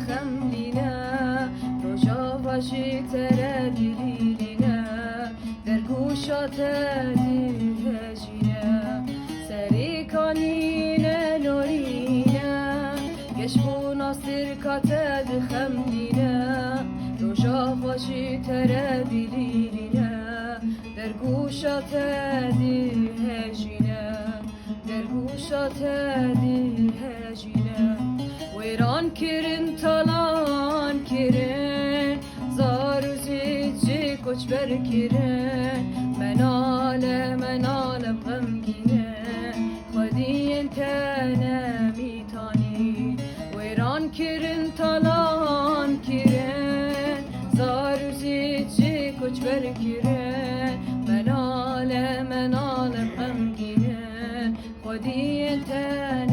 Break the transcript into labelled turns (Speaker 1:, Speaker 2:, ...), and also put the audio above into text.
Speaker 1: خملینه روژا وجی تره دیلینه در گوشات دیر هجینه سری کانینه نورینه گشبو ناصر کاته خملینه روژا وجی تره دیلینه در گوشات دیر هجینه در گوشات دیر هجینه ویران کرن تالان کرن زار و زیجی کچ بر کرن منال غمگینه خودی انت نمیتانی ویران کرن تالان کرن زار و زیجی کچ بر کرن منال غمگینه خودی انت